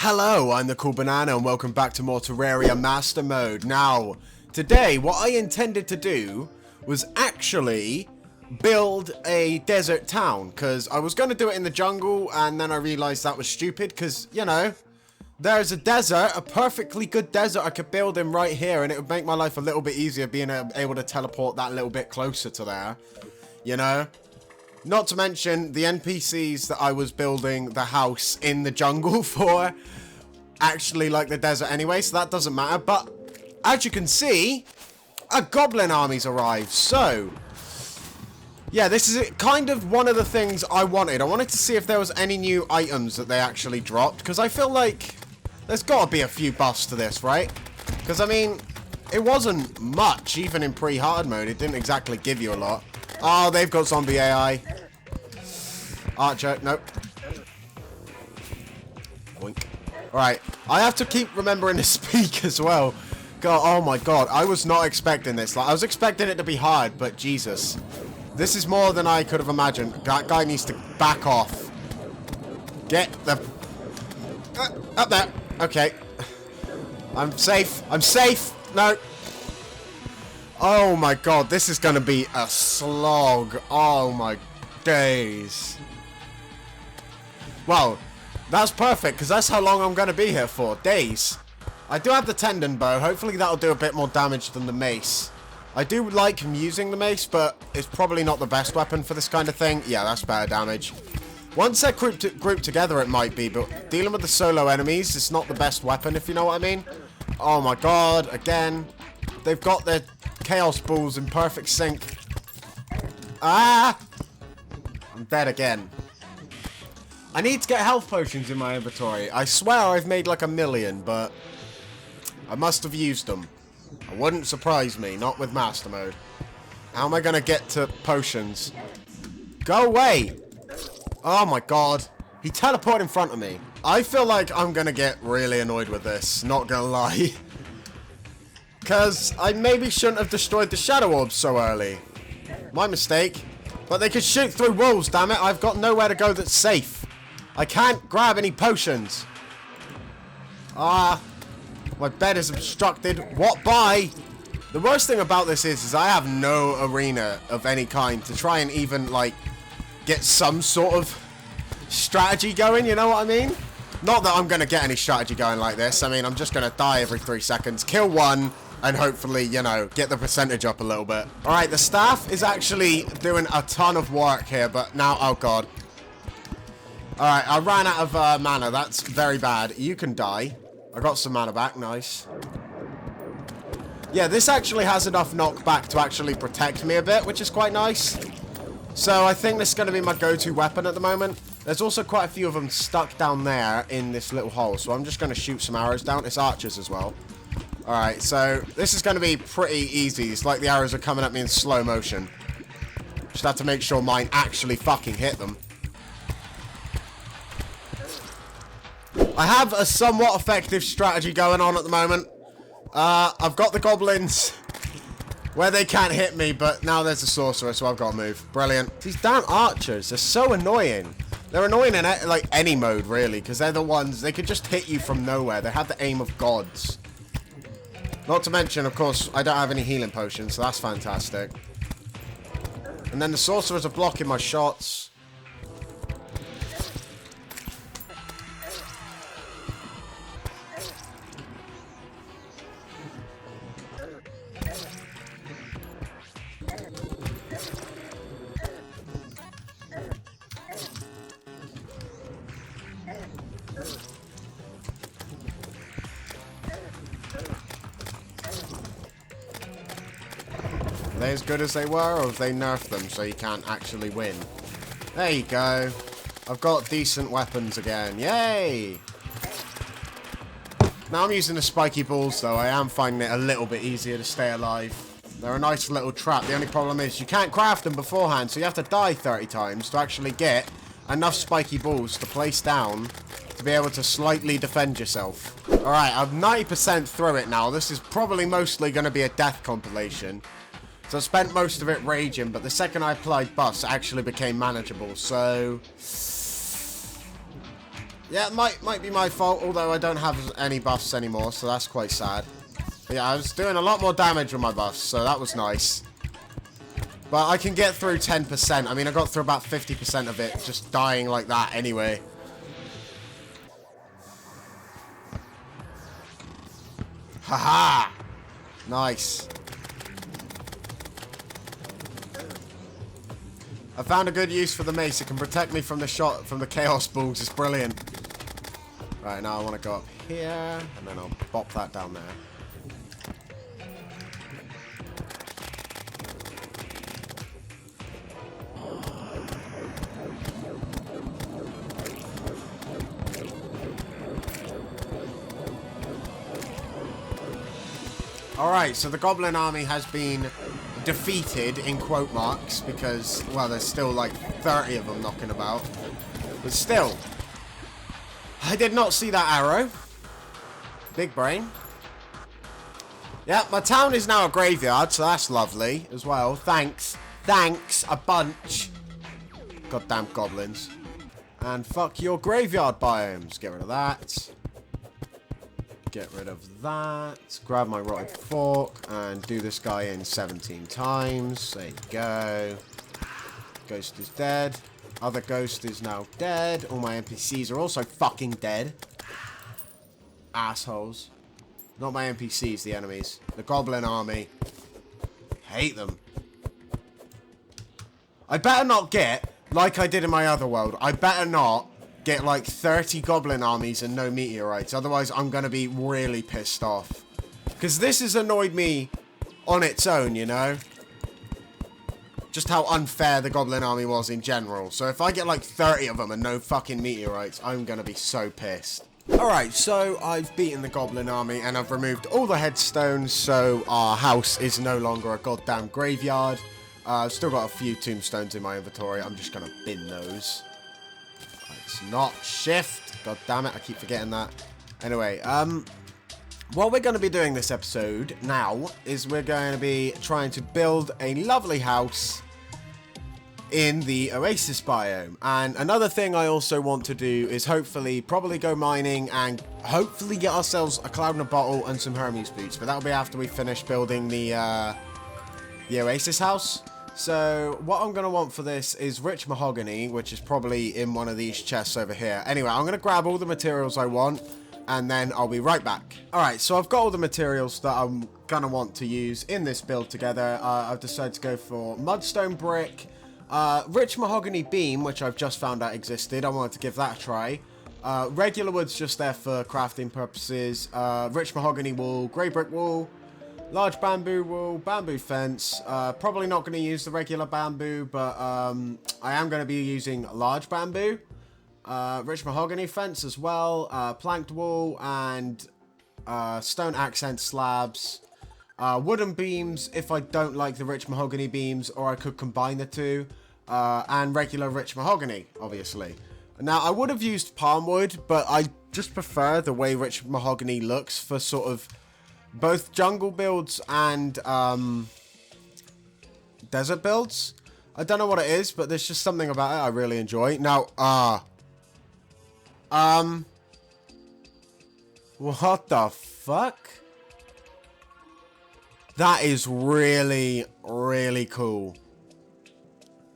Hello, I'm the CoolBanana and welcome back to more Terraria Master Mode. Now, today what I intended to do was actually build a desert town, because I was going to do it in the jungle and then I realised that was stupid because, you know, there's a desert, a perfectly good desert I could build in right here and it would make my life a little bit easier being able to teleport that little bit closer to there, you know? Not to mention the NPCs that I was building the house in the jungle for actually like the desert anyway, so that doesn't matter. But as you can see, a Goblin Army's arrived. So, yeah, this is kind of one of the things I wanted. I wanted to see if there was any new items that they actually dropped, because I feel like there's got to be a few buffs to this, right? Because, I mean, it wasn't much, even in pre-hard mode. It didn't exactly give you a lot. Oh, they've got zombie AI. Archer, nope. Boink. Alright, I have to keep remembering to speak as well. God, oh my god, I was not expecting this. Like, I was expecting it to be hard, but Jesus. This is more than I could have imagined. That guy needs to back off. Get the... up there. Okay. I'm safe. I'm safe. No. Oh my god, this is going to be a slog. Oh my days. Well, that's perfect, because that's how long I'm going to be here for. Days. I do have the tendon bow. Hopefully that'll do a bit more damage than the mace. I do like using the mace, but it's probably not the best weapon for this kind of thing. Yeah, that's better damage. Once they're grouped together, it might be, but dealing with the solo enemies, it's not the best weapon, if you know what I mean. Oh my god, again. They've got their chaos balls in perfect sync. Ah! I'm dead again. I need to get health potions in my inventory. I swear I've made like 1,000,000, but I must have used them. It wouldn't surprise me, not with Master Mode. How am I going to get to potions? Go away! Oh my god. He teleported in front of me. I feel like I'm going to get really annoyed with this, not going to lie. Because I maybe shouldn't have destroyed the shadow orbs so early. My mistake. But they could shoot through walls, damn it. I've got nowhere to go that's safe. I can't grab any potions. Ah. My bed is obstructed. What by? The worst thing about this is I have no arena of any kind to try and even, like, get some sort of strategy going, you know what I mean? Not that I'm going to get any strategy going like this. I mean, I'm just going to die every 3 seconds, kill one, and hopefully, you know, get the percentage up a little bit. Alright, the staff is actually doing a ton of work here, but now, oh god. Alright, I ran out of mana. That's very bad. You can die. I got some mana back. Nice. Yeah, this actually has enough knockback to actually protect me a bit, which is quite nice. So I think this is going to be my go-to weapon at the moment. There's also quite a few of them stuck down there in this little hole, so I'm just going to shoot some arrows down. It's archers as well. Alright, so this is going to be pretty easy. It's like the arrows are coming at me in slow motion. Just have to make sure mine actually fucking hit them. I have a somewhat effective strategy going on at the moment. I've got the goblins where they can't hit me, but now there's a sorcerer, so I've got to move. Brilliant. These damn archers, they're so annoying. They're annoying in like any mode, really, because they're the ones, they could just hit you from nowhere. They have the aim of gods. Not to mention, of course, I don't have any healing potions, so that's fantastic. And then the sorcerers are blocking my shots. Are they as good as they were, or have they nerfed them so you can't actually win? There you go. I've got decent weapons again. Yay! Now I'm using the spiky balls, though. I am finding it a little bit easier to stay alive. They're a nice little trap. The only problem is you can't craft them beforehand, so you have to die 30 times to actually get enough spiky balls to place down to be able to slightly defend yourself. Alright, I'm 90% through it now. This is probably mostly going to be a death compilation. So I spent most of it raging, but the second I applied buffs, it actually became manageable. So Yeah, it might be my fault, although I don't have any buffs anymore, so that's quite sad. But yeah, I was doing a lot more damage with my buffs, so that was nice. But I can get through 10%. I mean, I got through about 50% of it just dying like that anyway. Haha! Nice. I found a good use for the mace. It can protect me from the shot from the chaos balls. It's brilliant. Right, now I want to go up here, and then I'll bop that down there. Alright, so the Goblin Army has been defeated, in quote marks, because, well, there's still like 30 of them knocking about. But still, I did not see that arrow. Big brain. Yeah, my town is now a graveyard, so that's lovely as well. Thanks. Thanks a bunch. Goddamn goblins. And fuck your graveyard biomes. Get rid of that. Get rid of that. Grab my rotted fork and do this guy in 17 times. There you go. Ghost is dead. Other ghost is now dead. All my NPCs are also fucking dead. Assholes. Not my NPCs, the enemies. The Goblin Army. Hate them. I better not get, like I did in my other world, I better not get like 30 Goblin armies and no meteorites. Otherwise, I'm going to be really pissed off. Because this has annoyed me on its own, you know? Just how unfair the Goblin Army was in general. So if I get like 30 of them and no fucking meteorites, I'm going to be so pissed. Alright, so I've beaten the Goblin Army and I've removed all the headstones, so our house is no longer a goddamn graveyard. I've still got a few tombstones in my inventory. I'm just going to bin those. It's not shift. God damn it, I keep forgetting that. Anyway, what we're going to be doing this episode now is we're going to be trying to build a lovely house in the Oasis biome. And another thing I also want to do is hopefully probably go mining and hopefully get ourselves a cloud in a bottle and some Hermes boots. But that'll be after we finish building the Oasis house. So what I'm going to want for this is rich mahogany, which is probably in one of these chests over here. Anyway, I'm going to grab all the materials I want, and then I'll be right back. Alright, so I've got all the materials that I'm going to want to use in this build together. I've decided to go for mudstone brick, rich mahogany beam, which I've just found out existed. I wanted to give that a try. Regular wood's just there for crafting purposes. Rich mahogany wool, grey brick wool, large bamboo wool, bamboo fence. Probably not going to use the regular bamboo, but I am going to be using large bamboo. Rich mahogany fence as well. Planked wool and stone accent slabs. Wooden beams if I don't like the rich mahogany beams, or I could combine the two. And regular rich mahogany, obviously. Now, I would have used palm wood, but I just prefer the way rich mahogany looks for sort of both jungle builds and desert builds. I don't know what it is, but there's just something about it I really enjoy. Now, what the fuck? That is really, really cool.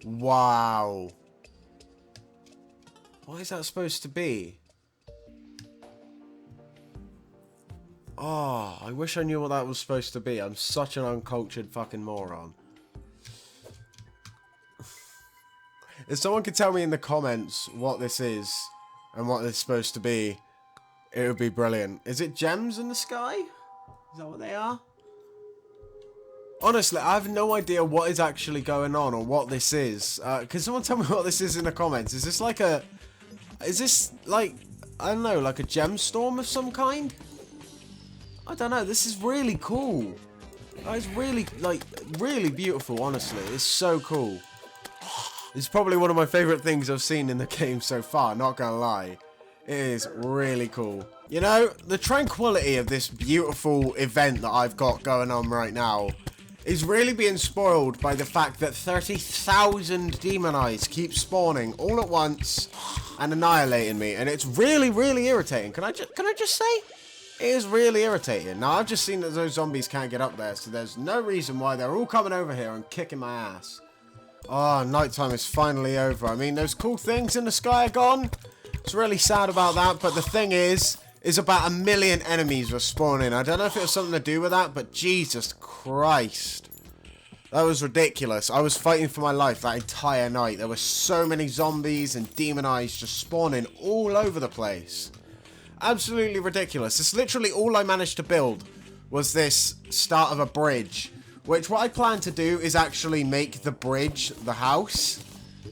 Wow. What is that supposed to be? Oh, I wish I knew what that was supposed to be. I'm such an uncultured fucking moron. If someone could tell me in the comments what this is and what it's supposed to be, it would be brilliant. Is it gems in the sky? Is that what they are? Honestly, I have no idea what is actually going on or what this is. Can someone tell me what this is in the comments? Is this like a... Is this like... I don't know, like a gemstorm of some kind? I don't know, this is really cool. It's really, like, really beautiful, honestly. It's so cool. It's probably one of my favourite things I've seen in the game so far, not gonna lie. It is really cool. You know, the tranquility of this beautiful event that I've got going on right now is really being spoiled by the fact that 30,000 demon eyes keep spawning all at once and annihilating me, and it's really, really irritating. Can I just say? It is really irritating. Now, I've just seen that those zombies can't get up there, so there's no reason why they're all coming over here and kicking my ass. Oh, nighttime is finally over. I mean, those cool things in the sky are gone. It's really sad about that, but the thing is about 1 million enemies were spawning. I don't know if it was something to do with that, but Jesus Christ. That was ridiculous. I was fighting for my life that entire night. There were so many zombies and demon eyes just spawning all over the place. Absolutely ridiculous. It's literally all I managed to build was this start of a bridge. Which what I plan to do is actually make the bridge the house,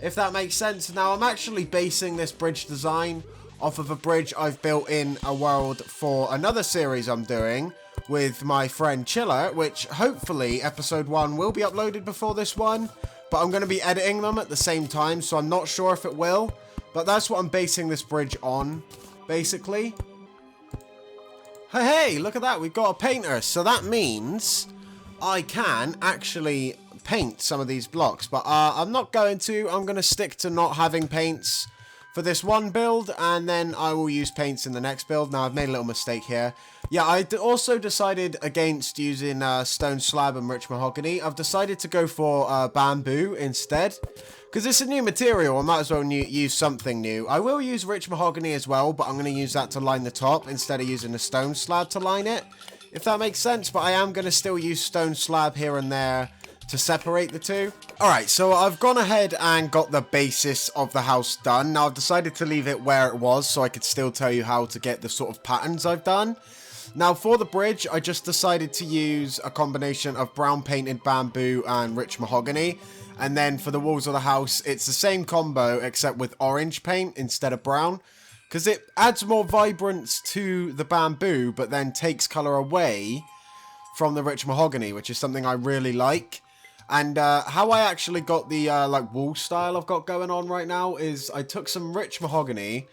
if that makes sense. Now, I'm actually basing this bridge design off of a bridge I've built in a world for another series I'm doing with my friend Chiller, which hopefully episode 1 will be uploaded before this one, but I'm going to be editing them at the same time, so I'm not sure if it will, but that's what I'm basing this bridge on, basically. Hey, look at that, we've got a painter, so that means I can actually paint some of these blocks, but I'm not going to. I'm going to stick to not having paints for this one build, and then I will use paints in the next build. Now, I've made a little mistake here. Yeah, I also decided against using stone slab and rich mahogany. I've decided to go for bamboo instead, because it's a new material. I might as well use something new. I will use rich mahogany as well, but I'm going to use that to line the top instead of using a stone slab to line it, if that makes sense. But I am going to still use stone slab here and there to separate the two. Alright, so I've gone ahead and got the basis of the house done. Now, I've decided to leave it where it was so I could still tell you how to get the sort of patterns I've done. Now, for the bridge, I just decided to use a combination of brown painted bamboo and rich mahogany. And then for the walls of the house, it's the same combo except with orange paint instead of brown, because it adds more vibrance to the bamboo, but then takes color away from the rich mahogany, which is something I really like. And how I actually got the like wall style I've got going on right now is I took some rich mahogany,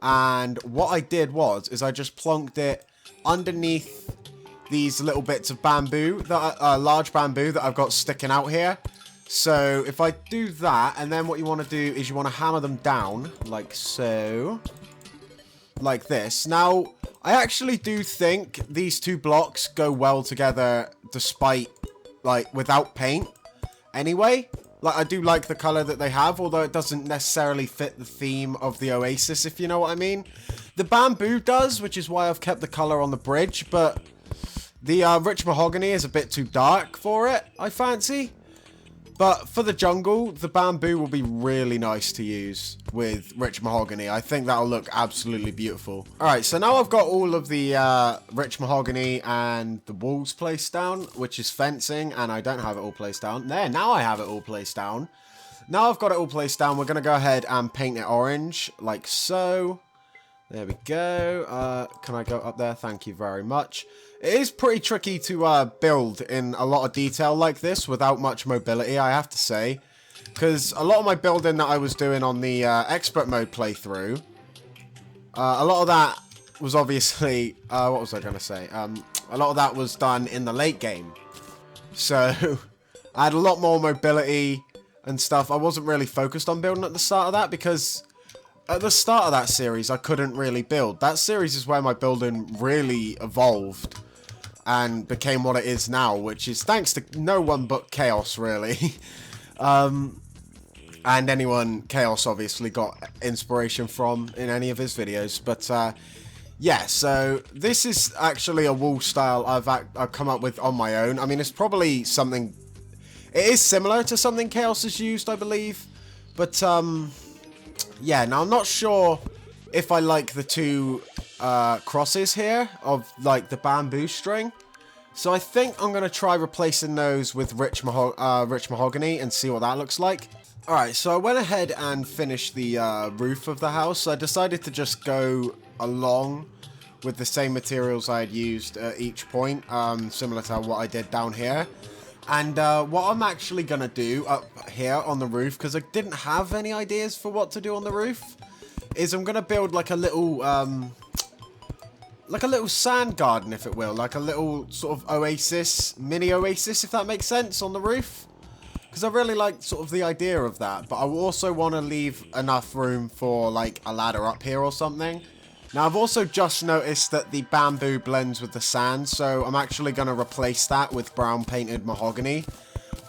and what I did is I just plonked it underneath these little bits of bamboo, that large bamboo that I've got sticking out here. So if I do that, and then what you want to do is you want to hammer them down like so, like this. Now, I actually do think these two blocks go well together despite, like, without paint anyway. Like, I do like the color that they have, although it doesn't necessarily fit the theme of the Oasis, if you know what I mean. The bamboo does, which is why I've kept the color on the bridge, but the rich mahogany is a bit too dark for it, I fancy. But for the jungle, the bamboo will be really nice to use with rich mahogany. I think that'll look absolutely beautiful. Alright, so now I've got all of the rich mahogany and the walls placed down, which is fencing, and I don't have it all placed down. There, now I have it all placed down. Now I've got it all placed down, we're going to go ahead and paint it orange, like so. There we go. Can I go up there? Thank you very much. It is pretty tricky to build in a lot of detail like this without much mobility, I have to say. Because a lot of my building that I was doing on the expert mode playthrough, a lot of that was obviously, what was I going to say? A lot of that was done in the late game. So, I had a lot more mobility and stuff. I wasn't really focused on building at the start of that because at the start of that series, I couldn't really build. That series is where my building really evolved and became what it is now, which is thanks to no one but Chaos, really. And anyone Chaos obviously got inspiration from in any of his videos. But, yeah, so this is actually a wall style I've come up with on my own. I mean, it's probably something... It is similar to something Chaos has used, I believe. But, yeah, now I'm not sure if I like the two crosses here of like the bamboo string. So I think I'm going to try replacing those with rich mahogany and see what that looks like. Alright, so I went ahead and finished the roof of the house. I decided to just go along with the same materials I had used at each point, similar to what I did down here. And what I'm actually going to do up here on the roof, because I didn't have any ideas for what to do on the roof, is I'm going to build like a little, a little sand garden, if it will, like a little sort of oasis, mini oasis, if that makes sense, on the roof. Because I really like sort of the idea of that, but I also want to leave enough room for like a ladder up here or something. Now I've also just noticed that the bamboo blends with the sand, so I'm actually going to replace that with brown painted mahogany.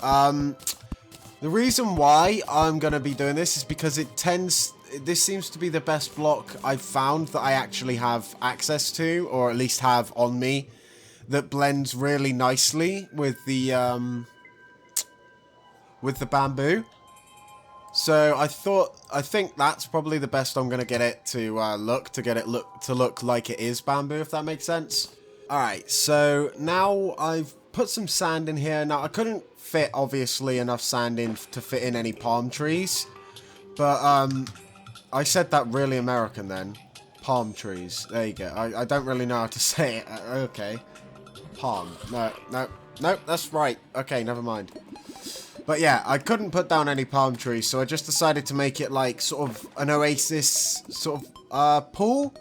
The reason why I'm going to be doing this is because this seems to be the best block I've found that I actually have access to, or at least have on me, that blends really nicely with the bamboo. So I think that's probably the best I'm going to get it to look like it is bamboo, if that makes sense. Alright, so now I've put some sand in here. Now I couldn't fit, obviously, enough sand in to fit in any palm trees. But I said that really American then. Palm trees. There you go. I don't really know how to say it. Okay. Palm. No, that's right. Okay, never mind. But yeah, I couldn't put down any palm trees, so I just decided to make it like sort of an oasis sort of pool,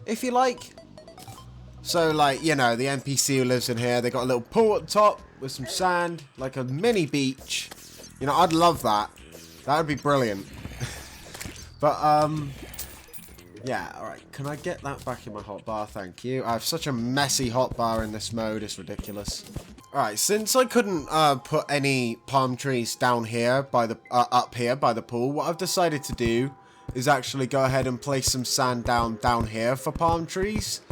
if you like. So like, you know, the NPC who lives in here, they got a little pool at the top with some sand, like a mini beach. You know, I'd love that. That would be brilliant. But yeah, alright, can I get that back in my hotbar? Thank you. I have such a messy hotbar in this mode, it's ridiculous. Alright, since I couldn't put any palm trees down here by the up here by the pool, what I've decided to do is actually go ahead and place some sand down here for palm trees.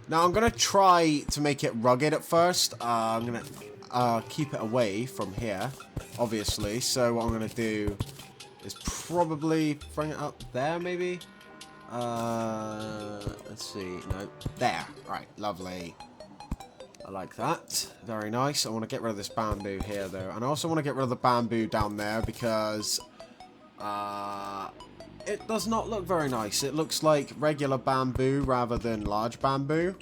Now I'm gonna try to make it rugged at first. I'm gonna keep it away from here, obviously. So what I'm gonna do is probably bring it up there, maybe. Let's see. No, there. Alright, lovely. I like that. Very nice. I want to get rid of this bamboo here, though. And I also want to get rid of the bamboo down there because it does not look very nice. It looks like regular bamboo rather than large bamboo.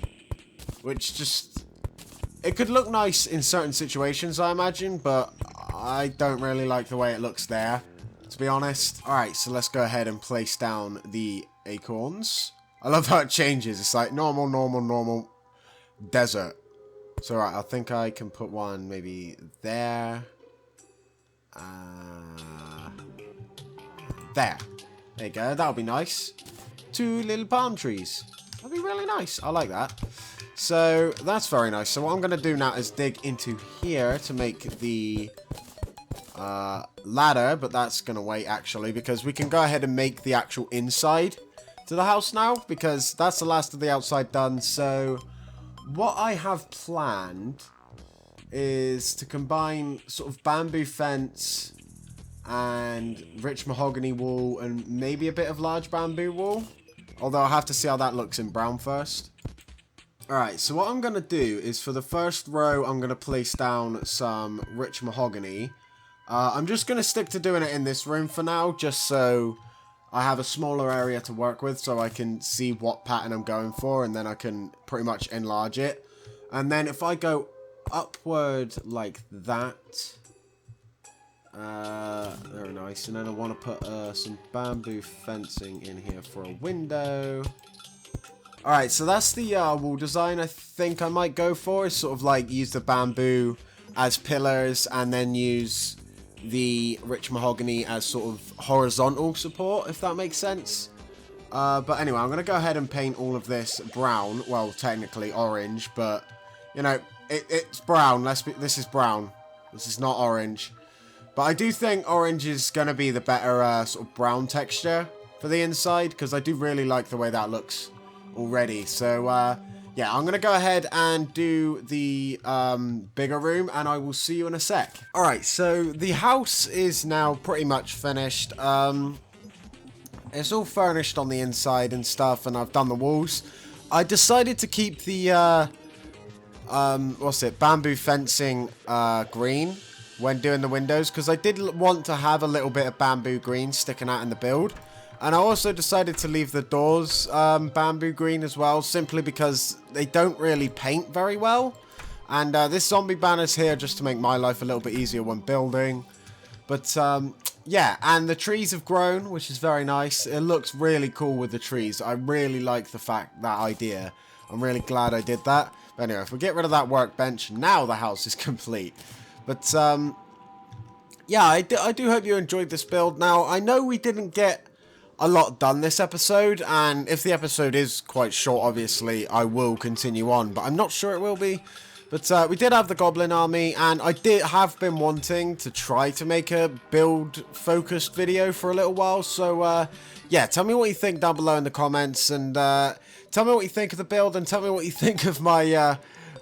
Which just... It could look nice in certain situations, I imagine, but I don't really like the way it looks there, to be honest. Alright, so let's go ahead and place down the acorns. I love how it changes. It's like normal, normal, normal, desert. So, right, I think I can put one maybe there. There. There you go. That'll be nice. 2 little palm trees. That'll be really nice. I like that. So, that's very nice. So, what I'm going to do now is dig into here to make the ladder. But that's going to wait, actually, because we can go ahead and make the actual inside to the house now. Because that's the last of the outside done. So... what I have planned is to combine sort of bamboo fence and rich mahogany wool and maybe a bit of large bamboo wool. Although I'll have to see how that looks in brown first. Alright, so what I'm going to do is for the first row, I'm going to place down some rich mahogany. I'm just going to stick to doing it in this room for now, just so I have a smaller area to work with so I can see what pattern I'm going for, and then I can pretty much enlarge it. And then if I go upward like that, very nice. And then I want to put some bamboo fencing in here for a window. Alright, so that's the wall design I think I might go for. Is sort of like use the bamboo as pillars and then use the rich mahogany as sort of horizontal support, if that makes sense. But anyway, I'm going to go ahead and paint all of this brown. Well, technically orange, but, you know, it's brown. This is brown. This is not orange. But I do think orange is going to be the better sort of brown texture for the inside, because I do really like the way that looks already. So, yeah, I'm going to go ahead and do the bigger room, and I will see you in a sec. Alright, so the house is now pretty much finished. It's all furnished on the inside and stuff, and I've done the walls. I decided to keep the, bamboo fencing green when doing the windows, because I did want to have a little bit of bamboo green sticking out in the build. And I also decided to leave the doors bamboo green as well, simply because they don't really paint very well. And this zombie banner's here just to make my life a little bit easier when building. But, yeah, and the trees have grown, which is very nice. It looks really cool with the trees. I really like that idea. I'm really glad I did that. But anyway, if we get rid of that workbench, now the house is complete. But, yeah, I do hope you enjoyed this build. Now, I know we didn't get a lot done this episode, and if the episode is quite short, obviously, I will continue on, but I'm not sure it will be. But we did have the Goblin Army, and I have been wanting to try to make a build-focused video for a little while, so, yeah, tell me what you think down below in the comments, and tell me what you think of the build, and tell me what you think of my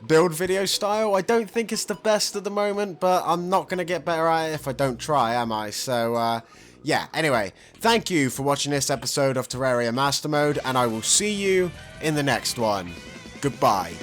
build video style. I don't think it's the best at the moment, but I'm not going to get better at it if I don't try, am I? So, yeah, anyway, thank you for watching this episode of Terraria Master Mode, and I will see you in the next one. Goodbye.